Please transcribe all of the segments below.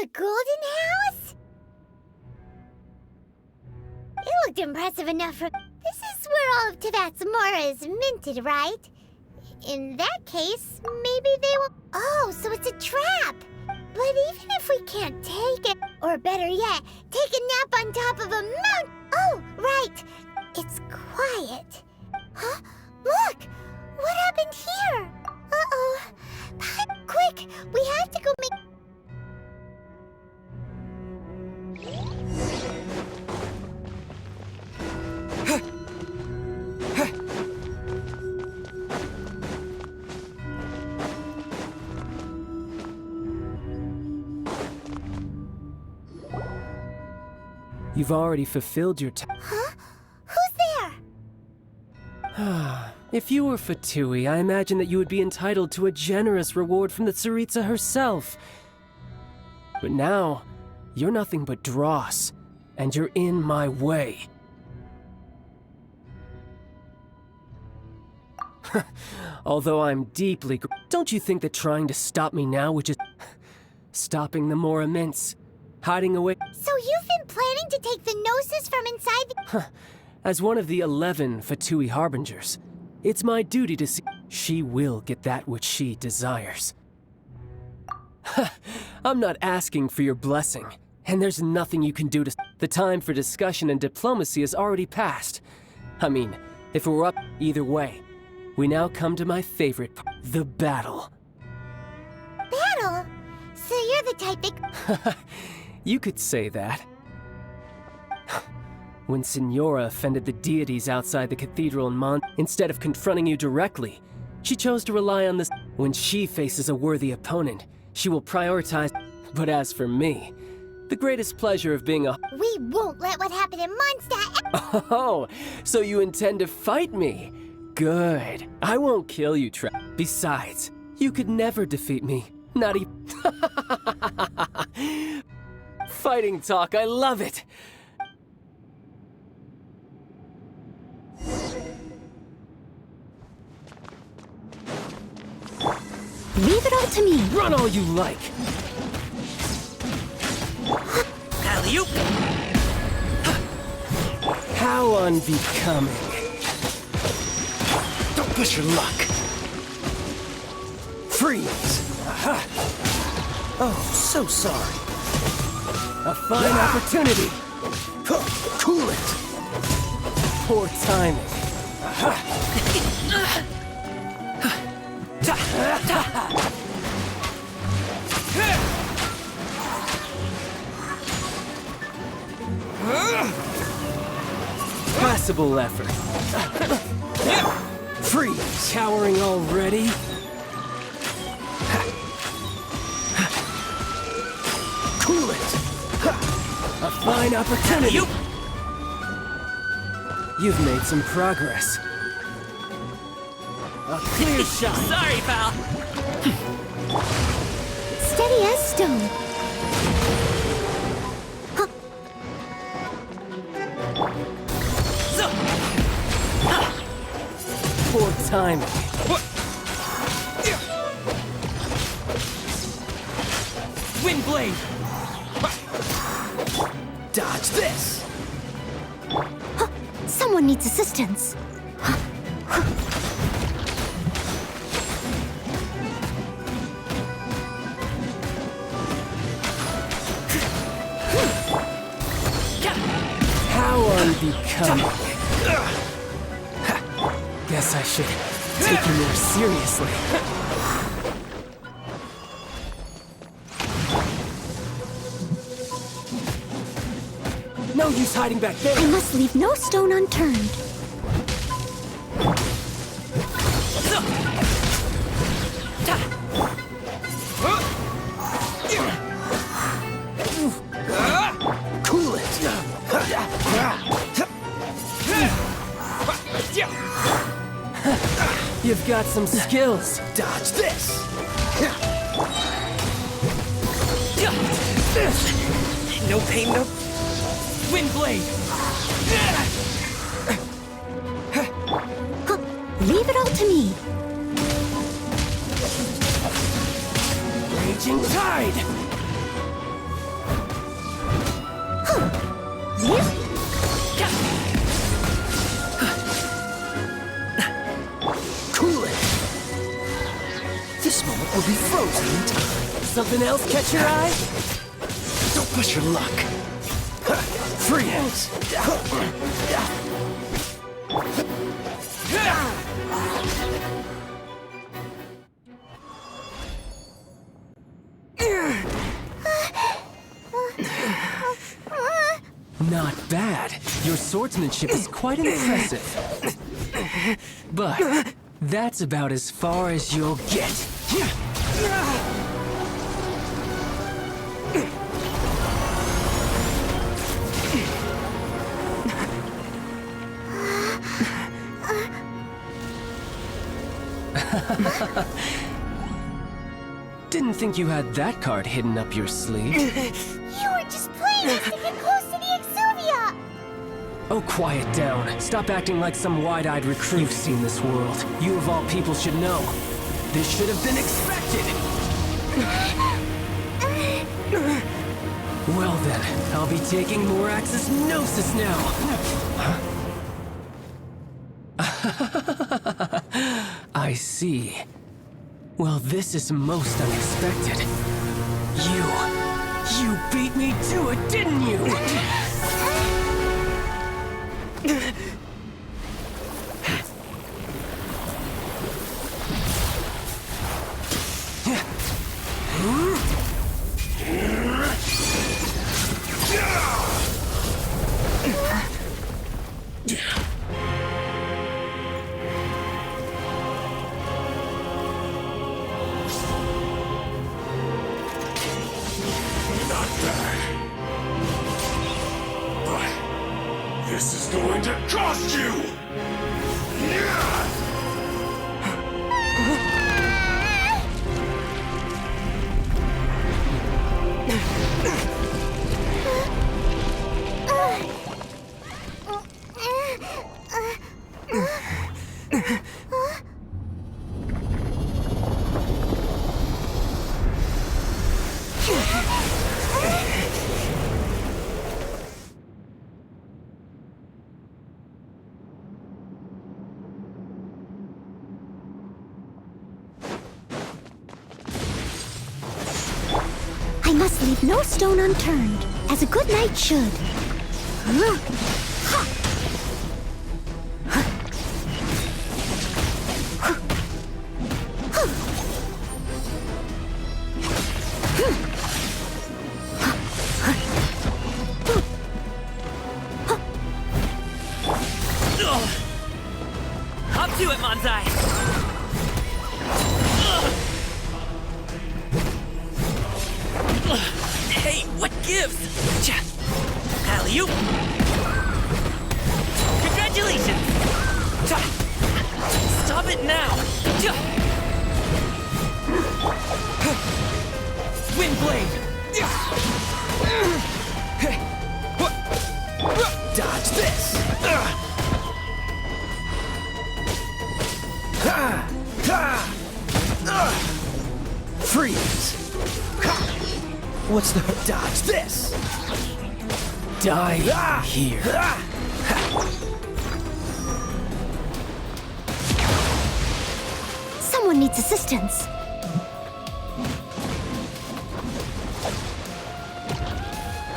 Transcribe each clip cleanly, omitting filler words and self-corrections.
The golden house? It looked impressive enough for... This is where all of Teyvat's Mora is minted, right? In that case, maybe they will... Oh, so it's a trap! But even if we can't take it, or better yet, take a nap on top of a mountain... Oh, right! It's quiet. Huh? Look! What happened here? Uh-oh. Quick! We have to go make... You've already fulfilled your task. Huh? Who's there? If you were Fatui, I imagine that you would be entitled to a generous reward from the Tsaritsa herself. But now, you're nothing but dross, and you're in my way. Although I'm deeply... Don't you think that trying to stop me now would just... Stopping the more immense, hiding away... So you've been planning to take the Gnosis from inside the... As one of the 11 Fatui Harbingers, it's my duty to see... She will get that which she desires. I'm not asking for your blessing, and there's nothing you can do to... The time for discussion and diplomacy has already passed. I mean, if it were up either way, we now come to my favorite part, the battle. Battle? So you're the type that... You could say that. When Signora offended the deities outside the cathedral in instead of confronting you directly, she chose to rely on this. When she faces a worthy opponent, she will prioritize. But as for me, the greatest pleasure of being a... We won't let what happened in Mondstadt... Oh, so you intend to fight me? Good. I won't kill you, Besides, you could never defeat me. Not even... Fighting talk, I love it! Leave it all to me. Run all you like! Alley-oop! How unbecoming. Don't push your luck. Freeze! Aha! Oh, so sorry. A fine opportunity! Cool it! Poor timing. Passable effort. Freeze! Cowering already? Cool it! A fine opportunity! You've made some progress. A clear shot! Sorry, pal! Steady as stone. Poor timing. Wind blade! Dodge this! Someone needs assistance. How unbecoming. Guess I should take you more seriously. No use hiding back there! I must leave no stone unturned. Cool it! You've got some skills. Dodge this! No pain, no... Wind blade! Leave it all to me. Raging tide! Closing time. Something else catch your eye? Don't push your luck. Freeze! Not bad. Your swordsmanship is quite impressive. But that's about as far as you'll get. Didn't think you had that card hidden up your sleeve. You were just playing us to get close to the Exuvia! Oh, quiet down. Stop acting like some wide-eyed recruit. You've seen this world. You of all people should know. This should have been expected! Well then, I'll be taking Morax's Gnosis now! I see. Well, this is most unexpected. You beat me to it, didn't you? This is going to cost you! I must leave no stone unturned, as a good knight should. Up to it, Manzai! Hey, what gives? Alley-oop! Congratulations! Stop it now! Windblade! Dodge this! Freeze! What's the... Dodge this! Die here! Someone needs assistance.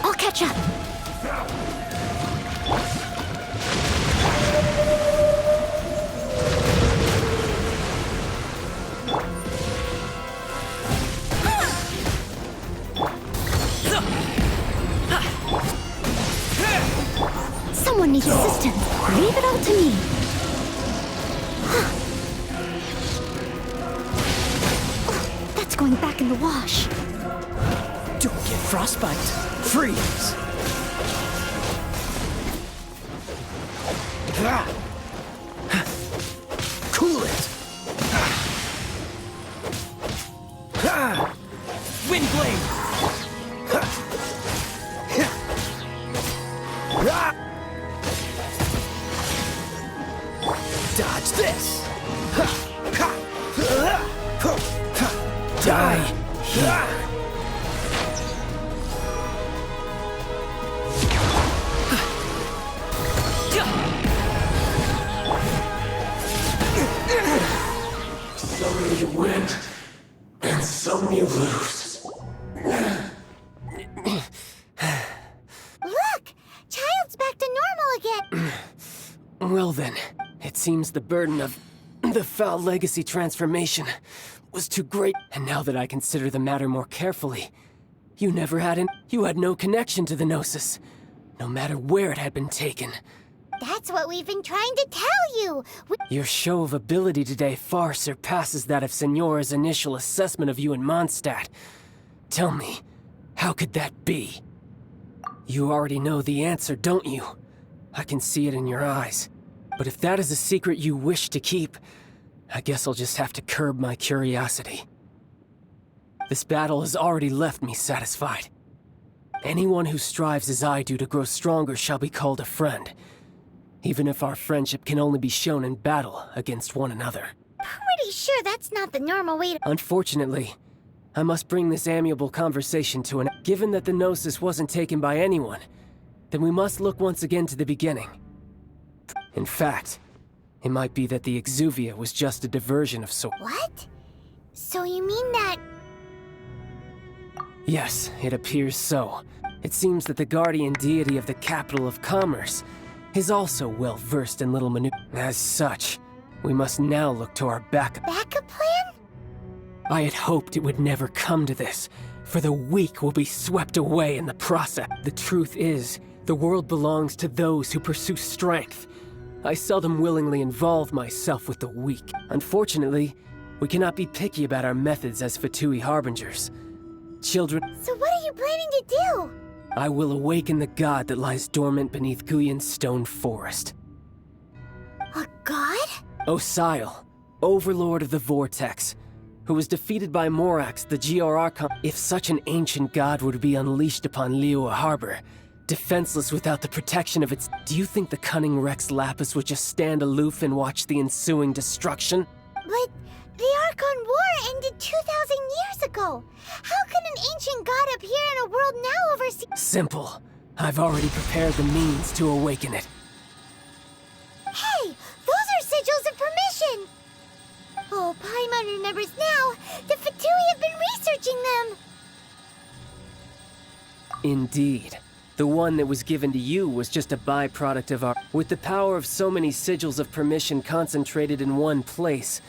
I'll catch up. Someone needs assistance. Leave it all to me. That's going back in the wash. Don't get frostbite! Freeze! Cool it! Windblade! Dodge this! Die here! So you went, and so some you lose. Look! Child's back to normal again! Well then, it seems the burden of the foul legacy transformation was too great. And now that I consider the matter more carefully, you had no connection to the Gnosis, no matter where it had been taken. That's what we've been trying to tell you! Your show of ability today far surpasses that of Signora's initial assessment of you in Mondstadt. Tell me, how could that be? You already know the answer, don't you? I can see it in your eyes. But if that is a secret you wish to keep, I guess I'll just have to curb my curiosity. This battle has already left me satisfied. Anyone who strives as I do to grow stronger shall be called a friend, even if our friendship can only be shown in battle against one another. Pretty sure that's not the normal way to— Unfortunately, I must bring this amiable conversation to an end. Given that the Gnosis wasn't taken by anyone, then we must look once again to the beginning. In fact, it might be that the Exuvia was just a diversion of sorts. What? So you mean that— Yes, it appears so. It seems that the guardian deity of the capital of commerce is also well versed in little maneuvers. As such, we must now look to our backup. backup plan? I had hoped it would never come to this, for the weak will be swept away in the process. The truth is, the world belongs to those who pursue strength. I seldom willingly involve myself with the weak. Unfortunately, we cannot be picky about our methods as Fatui Harbingers. Children, So what are you planning to do? I will awaken the god that lies dormant beneath Guyon's stone forest. A god? Osial, overlord of the Vortex, who was defeated by Morax, the GRR. If such an ancient god were to be unleashed upon Liyue Harbor, defenseless without the protection of its— Do you think the cunning Rex Lapis would just stand aloof and watch the ensuing destruction? But the Archon War ended 2,000 years ago. How can an ancient god appear in a world now overseen— Simple. I've already prepared the means to awaken it. Hey, those are sigils of permission! Oh, Paimon remembers now. The Fatui have been researching them. Indeed. The one that was given to you was just a byproduct of our— With the power of so many sigils of permission concentrated in one place,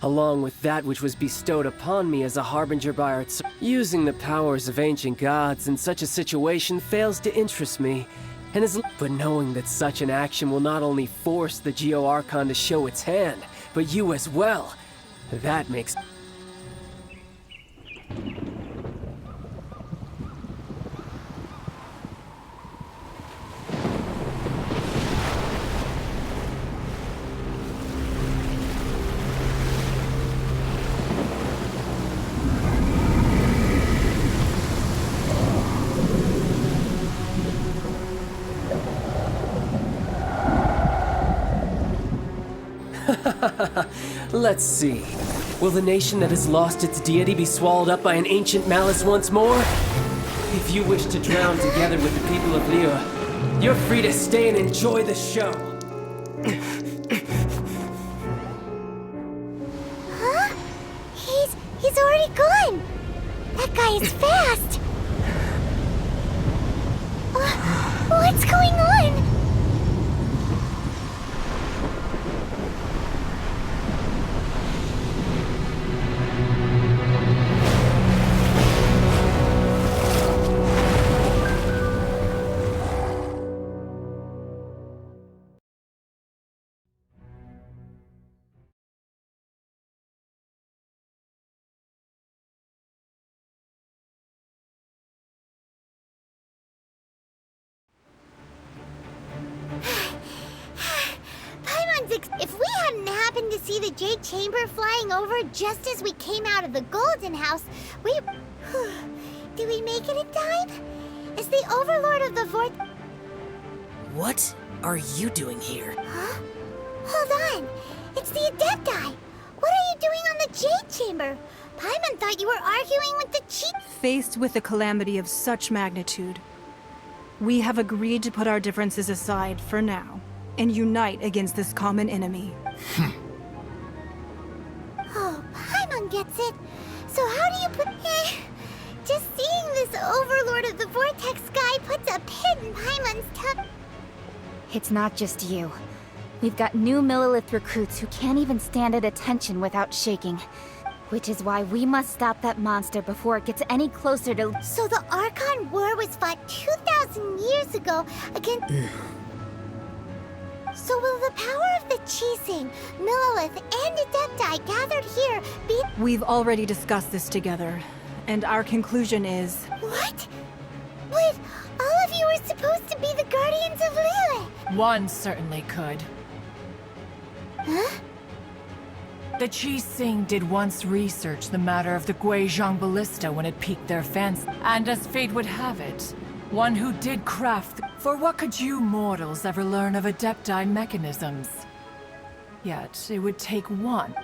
along with that which was bestowed upon me as a harbinger by our— Using the powers of ancient gods in such a situation fails to interest me, and is— But knowing that such an action will not only force the Geo Archon to show its hand, but you as well, that makes— Let's see. Will the nation that has lost its deity be swallowed up by an ancient malice once more? If you wish to drown together with the people of Liyue, you're free to stay and enjoy the show. Huh? He's already gone. That guy is fast. What's going on? If we hadn't happened to see the Jade Chamber flying over just as we came out of the Golden House, we— Did we make it in time? Is the Overlord of the What are you doing here? Huh? Hold on. It's the Adepti. What are you doing on the Jade Chamber? Paimon thought you were arguing with the chief. Faced with a calamity of such magnitude, we have agreed to put our differences aside for now and unite against this common enemy. Oh, Paimon gets it. So how do you put... just seeing this Overlord of the Vortex guy puts a pin in Paimon's tongue. It's not just you. We've got new Millilith recruits who can't even stand at attention without shaking. Which is why we must stop that monster before it gets any closer to... So the Archon War was fought 2,000 years ago against... So will the power of the Chising, Millilith, and Adepti gathered here be... We've already discussed this together, and our conclusion is... What? But all of you were supposed to be the Guardians of Lilith! One certainly could. Huh? The Chising did once research the matter of the Guizhong Ballista when it piqued their fancy. And as fate would have it, one who did craft... For what could you mortals ever learn of Adepti mechanisms? Yet, it would take one.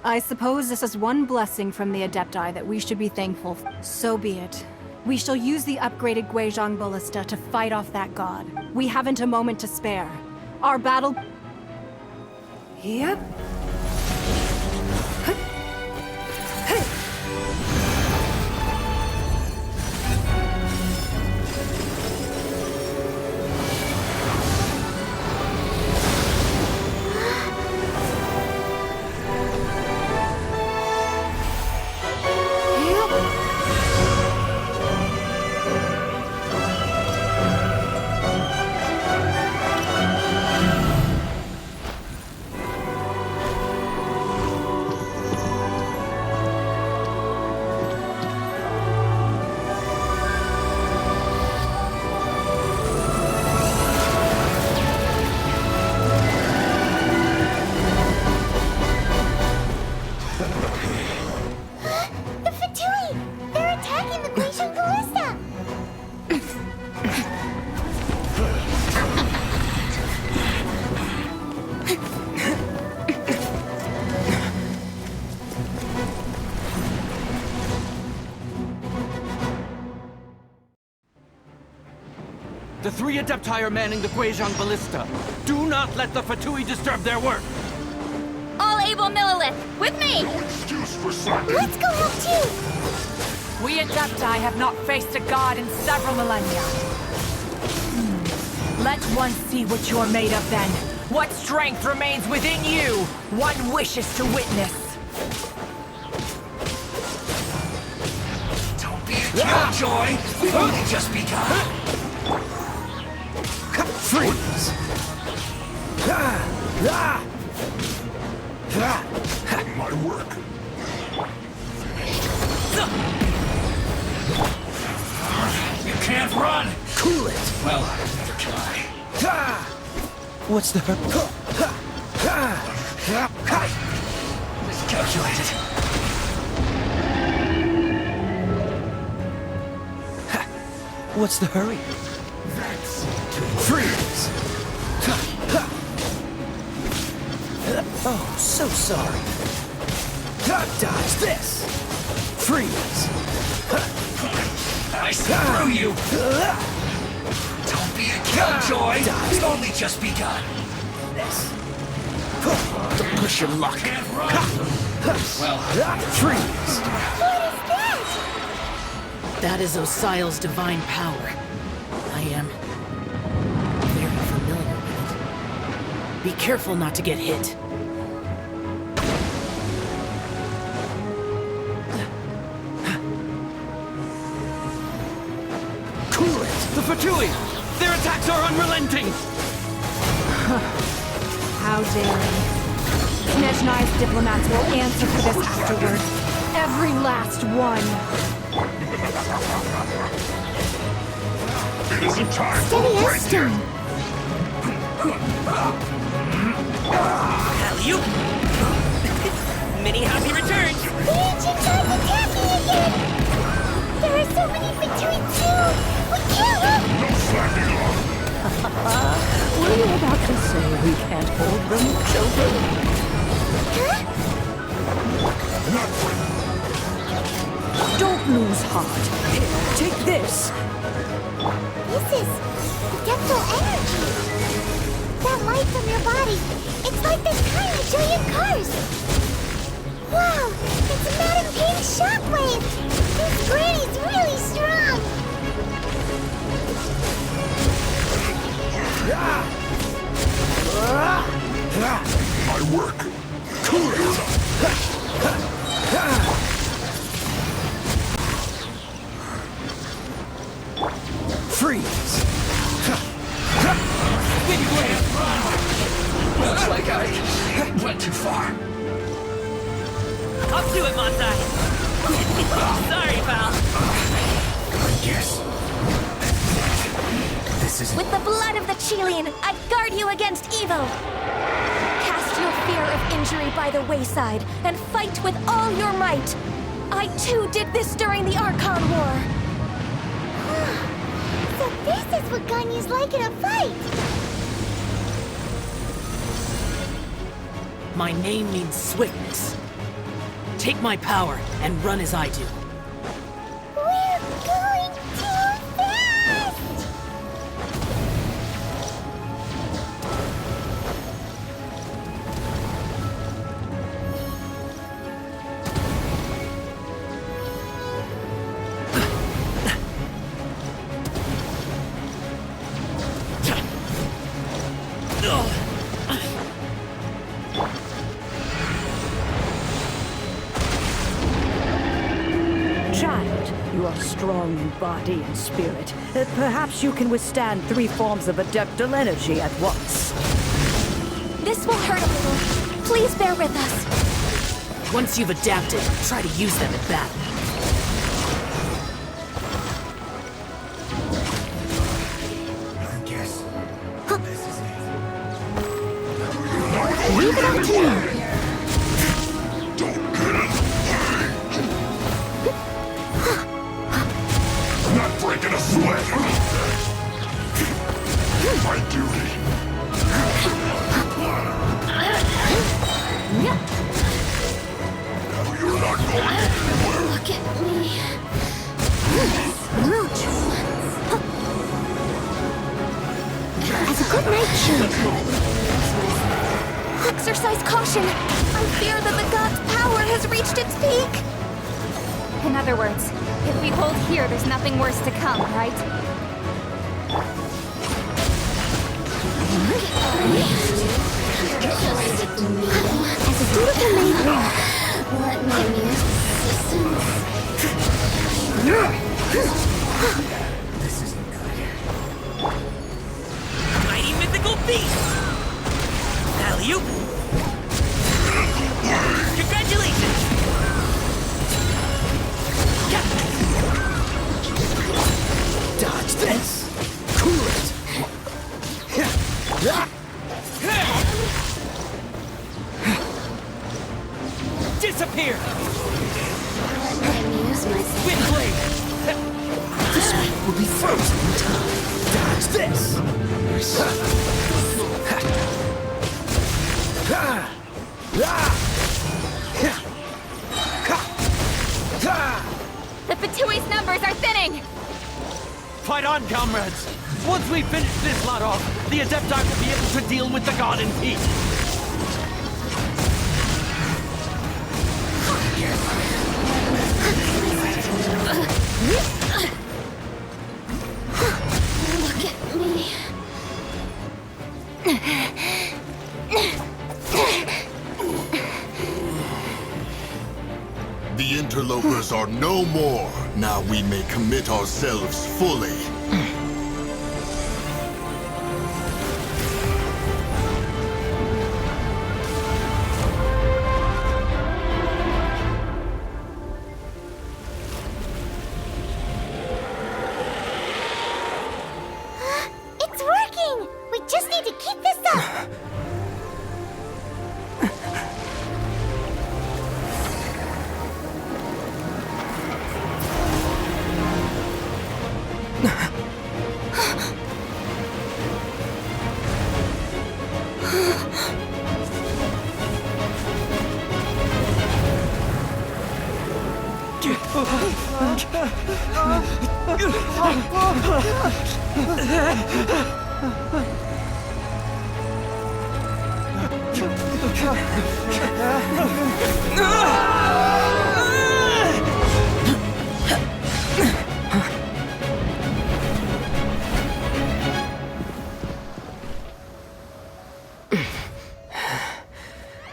I suppose this is one blessing from the Adepti that we should be thankful for. So be it. We shall use the upgraded Guizhong Ballista to fight off that god. We haven't a moment to spare. Our battle... Yep. The Fatui! They're attacking the Guizhong Ballista! The three Adepti are manning the Guizhong Ballista. Do not let the Fatui disturb their work! All able Millilith, with me! Excuse for slacking. Let's go help too! We Adepti have not faced a god in several millennia. Let one see what you're made of then. What strength remains within you, one wishes to witness. Don't be a killjoy. We've only just begun. Freeze! My work. You can't run. Cool it! Well, better try. What's the... Miscalculated. What's the hurry? That's Freeze! Oh, so sorry. Dodge this! Freeze! I see through you. Don't be a killjoy. We've only just begun. This. Don't push your luck. Can't run. Well, Freeze! What is that? That is Osial's divine power. I am very familiar with it. Be careful not to get hit. Cool it! The Fatui! Their attacks are unrelenting! How daring. Snezhnai's diplomats will answer for this afterward. Every last one. it isn't time for Steady a as break here. stone. Alley-oop! Many happy returns! The ancient gods attacking again! There are so many Fatui too! We can't look! No slacking off. Were you about to say we can't hold them, children? Huh? Not for Don't lose heart. Here, take this. This is Adeptal energy! That light from your body, it's like this kind of giant cars! Wow, it's a Madam Pink shockwave! This granny's really strong! My work. Cool it. Freeze! Looks like I went too far. Up to it, Montai! Sorry, pal. I guess. This isn't... With the blood of the Chilean, I guard you against evil! Cast your fear of injury by the wayside, and fight with all your might! I too did this during the Archon War! So this is what Ganyu's like in a fight! My name means swiftness. Take my power and run as I do. We're going too fast! Child, you are strong in body and spirit. Perhaps you can withstand 3 forms of adeptal energy at once. This will hurt a little. Please bear with us. Once you've adapted, try to use them in battle. I guess. This is it. Leave it up to you! Not breaking a sweat. My duty. Now you're not going anywhere. Look at me. As a good night shield. Exercise caution! I fear that the god's power has reached its peak! In other words, if we hold here, there's nothing worse to come, right? As a dutiful maiden, let me This isn't good. Mighty mythical beast! Alley-oop! Congratulations! Dodge this! Cool it! Disappear! amuse myself. Wind blade! This one will be frozen in time. Dodge this! The Fatui's numbers are thinning! Fight on, comrades! Once we finish this lot off, the Adepti will be able to deal with the god in peace. Look at me. The interlopers are no more. Now we may commit ourselves fully. It's working! We just need to keep this up!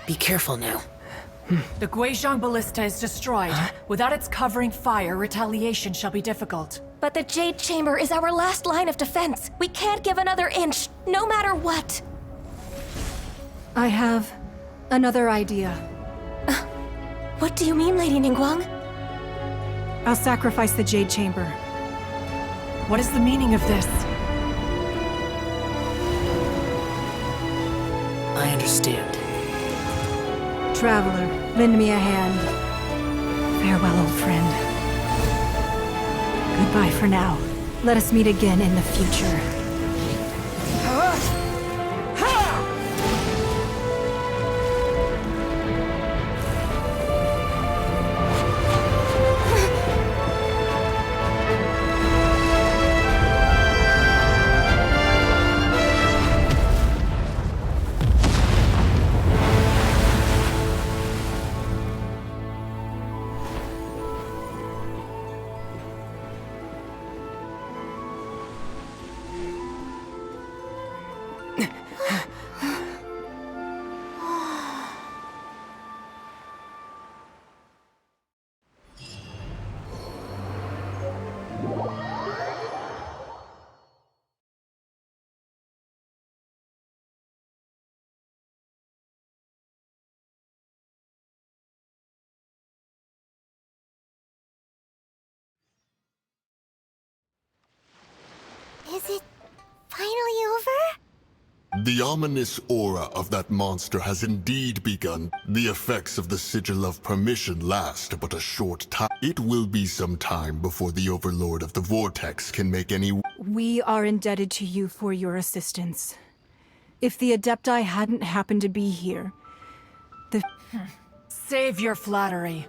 Be careful now. The Guizhong Ballista is destroyed. Without its covering fire, retaliation shall be difficult. But the Jade Chamber is our last line of defense. We can't give another inch, no matter what. I have another idea. What do you mean, Lady Ningguang? I'll sacrifice the Jade Chamber. What is the meaning of this? I understand. Traveler, lend me a hand. Farewell, old friend. Goodbye for now. Let us meet again in the future. Is it finally over? The ominous aura of that monster has indeed begun. The effects of the Sigil of Permission last but a short time. It will be some time before the Overlord of the Vortex can make any... We are indebted to you for your assistance. If the Adepti hadn't happened to be here, the... Save your flattery.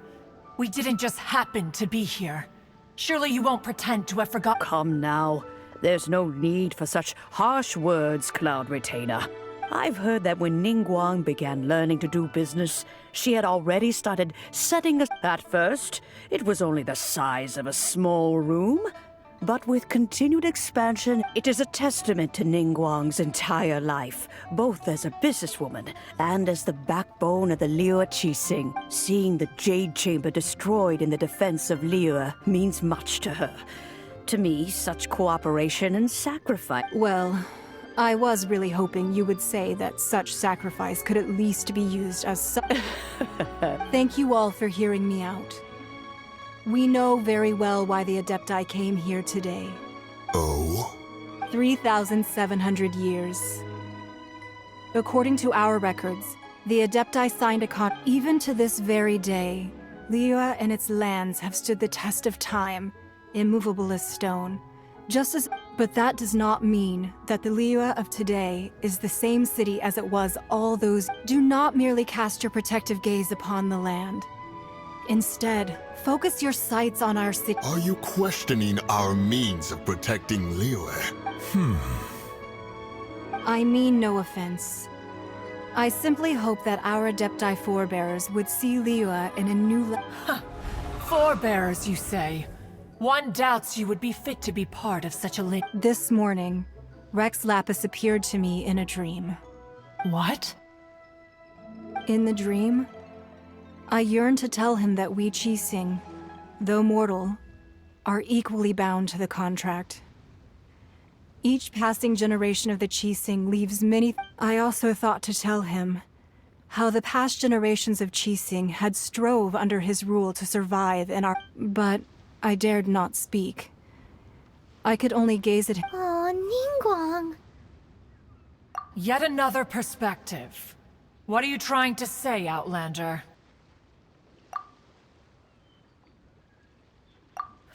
We didn't just happen to be here. Surely you won't pretend to have forgotten. Come now. There's no need for such harsh words, Cloud Retainer. I've heard that when Ningguang began learning to do business, she had already started setting us. At first, it was only the size of a small room. But with continued expansion, it is a testament to Ningguang's entire life, both as a businesswoman and as the backbone of the Liyue Qixing. Seeing the Jade Chamber destroyed in the defense of Liyue means much to her. To me, such cooperation and sacrifice... Well, I was really hoping you would say that such sacrifice could at least be used as Thank you all for hearing me out. We know very well why the Adepti came here today. Oh? 3,700 years. According to our records, the Adepti signed a contract. Even to this very day, Liyue and its lands have stood the test of time, immovable as stone. But that does not mean that the Liyue of today is the same city as it was all those. Do not merely cast your protective gaze upon the land. Instead, focus your sights on our city. Are you questioning our means of protecting Liyue? I mean no offense. I simply hope that our Adepti forebears would see Liyue in a new Forebears, you say? One doubts you would be fit to be part of such a This morning, Rex Lapis appeared to me in a dream. What? In the dream, I yearned to tell him that we Qixing, though mortal, are equally bound to the contract. Each passing generation of the Qixing leaves many... I also thought to tell him how the past generations of Qixing had strove under his rule to survive in our... But I dared not speak. I could only gaze at him. Oh, Ningguang. Yet another perspective. What are you trying to say, Outlander?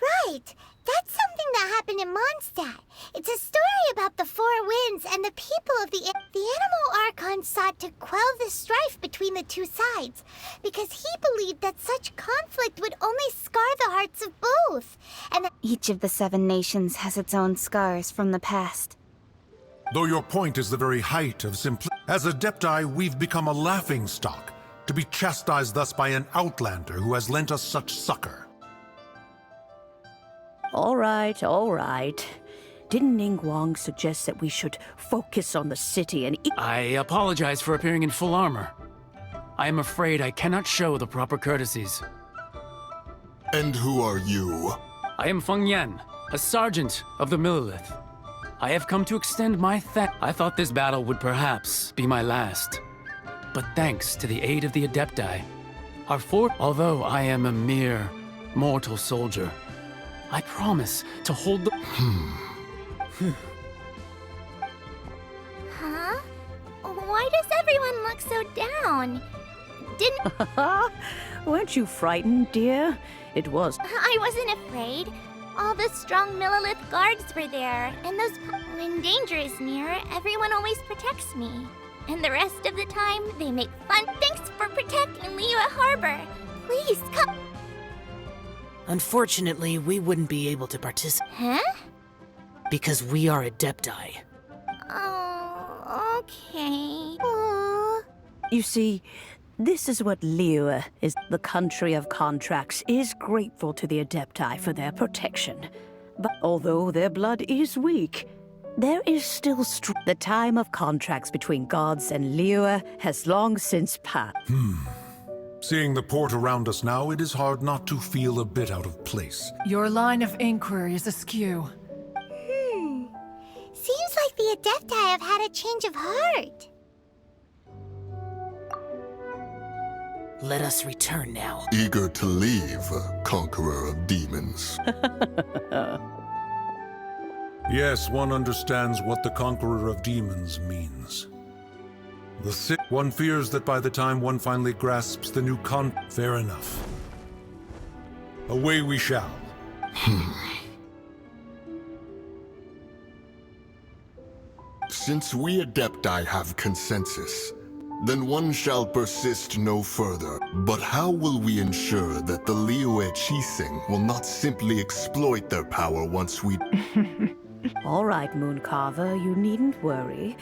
Right. That's something that happened in Mondstadt. It's a story about the Four Winds and the people of the Animal Archon sought to quell the strife between the two sides, because he believed that such conflict would only scar the hearts of both, and that Each of the 7 nations has its own scars from the past. Though your point is the very height of simplicity, As Adepti, we've become a laughingstock, to be chastised thus by an outlander who has lent us such succor. All right, all right. Didn't Ningguang suggest that we should focus on the city and I apologize for appearing in full armor. I am afraid I cannot show the proper courtesies. And who are you? I am Feng Yan, a sergeant of the Millilith. I have come to extend my thanks. I thought this battle would perhaps be my last. But thanks to the aid of the Adepti, our fort, although I am a mere mortal soldier, I promise to hold the... Huh? Why does everyone look so down? Didn't... Weren't you frightened, dear? It was. I wasn't afraid. All the strong Millilith guards were there, and when danger is near, everyone always protects me. And the rest of the time, they make fun. Thanks for protecting Liyue Harbor. Please, come. Unfortunately, we wouldn't be able to participate. Huh? Because we are Adepti. Oh, okay. Aw. You see, this is what Liyue is. The country of contracts is grateful to the Adepti for their protection. But although their blood is weak, there is still the time of contracts between gods and Liyue has long since passed. Seeing the port around us now, it is hard not to feel a bit out of place. Your line of inquiry is askew. Seems like the Adepti have had a change of heart. Let us return now. Eager to leave, conqueror of demons. Yes, one understands what the Conqueror of Demons means. One fears that by the time one finally grasps the new fair enough. Away we shall. Since we Adepti have consensus, then one shall persist no further. But how will we ensure that the Liyue Qixing will not simply exploit their power once we... All right, Mooncarver, you needn't worry.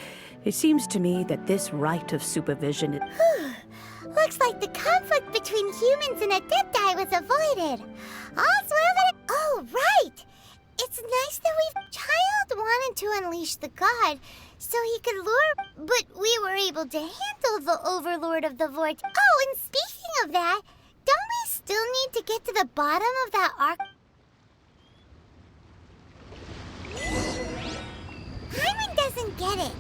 It seems to me that this right of supervision is... Looks like the conflict between humans and Adepti was avoided. All's well that... Oh, right! It's nice that Child wanted to unleash the god, so he could lure... But we were able to handle the Overlord of the Vortex. Oh, and speaking of that, don't we still need to get to the bottom of that arc? Hyman doesn't get it.